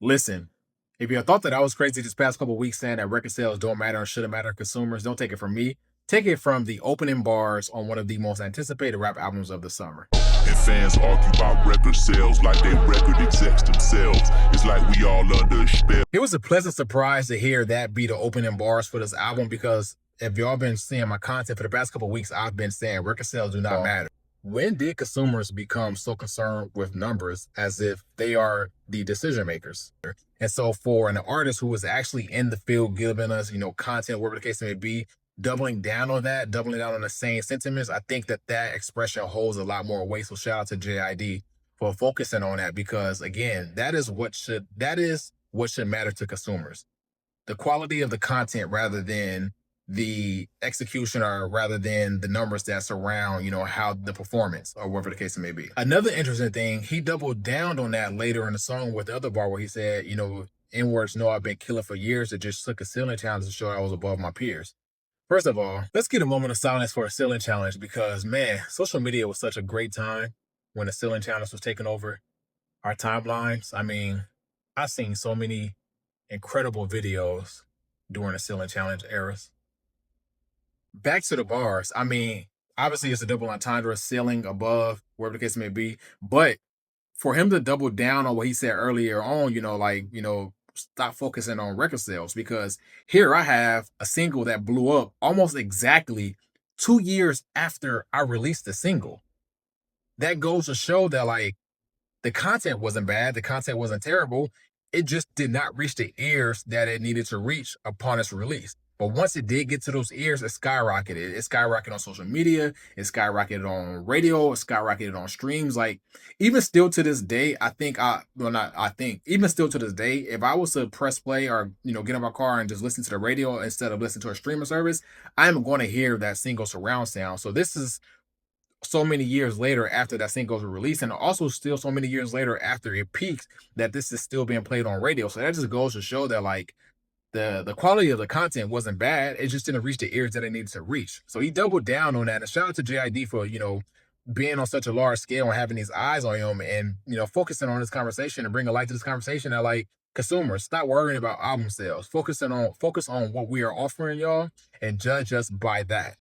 Listen, if you thought that I was crazy this past couple weeks saying that record sales don't matter and shouldn't matter to consumers, don't take it from me. Take it from the opening bars on one of the most anticipated rap albums of the summer. And fans argue about record sales like they record execs themselves. It's like we all under a spell. It was a pleasant surprise to hear that be the opening bars for this album because if y'all been seeing my content for the past couple weeks, I've been saying record sales do not matter. When did consumers become so concerned with numbers as if they are the decision makers? And so for an artist who was actually in the field giving us, content, whatever the case may be, doubling down on that, doubling down on the same sentiments, I think that that expression holds a lot more weight. So shout out to JID for focusing on that because again, that is what should matter to consumers. The quality of the content rather than the execution or rather than the numbers that surround, how the performance or whatever the case may be. Another interesting thing, he doubled down on that later in the song with the other bar where he said, N-words know I've been killing for years. It just took a ceiling challenge to show I was above my peers. First of all, let's get a moment of silence for a ceiling challenge because, man, social media was such a great time when the ceiling challenge was taking over our timelines. I mean, I've seen so many incredible videos during the ceiling challenge eras. Back to the bars. I mean, obviously it's a double entendre, ceiling above, wherever the case may be. But for him to double down on what he said earlier on, stop focusing on record sales because here I have a single that blew up almost exactly 2 years after I released the single. That goes to show that the content wasn't bad, the content wasn't terrible. It just did not reach the ears that it needed to reach upon its release. But once it did get to those ears, it skyrocketed. It skyrocketed on social media, it skyrocketed on radio, it skyrocketed on streams. Like, even still to this day, even still to this day, if I was to press play or, get in my car and just listen to the radio instead of listening to a streaming service, I'm going to hear that single surround sound. So this is so many years later after that single was released, and also still so many years later after it peaks, that this is still being played on radio. So that just goes to show that the quality of the content wasn't bad. It just didn't reach the ears that it needed to reach. So he doubled down on that. And shout out to JID for being on such a large scale and having these eyes on him and focusing on this conversation and bringing light to this conversation that consumers stop worrying about album sales. Focus on what we are offering y'all and judge us by that.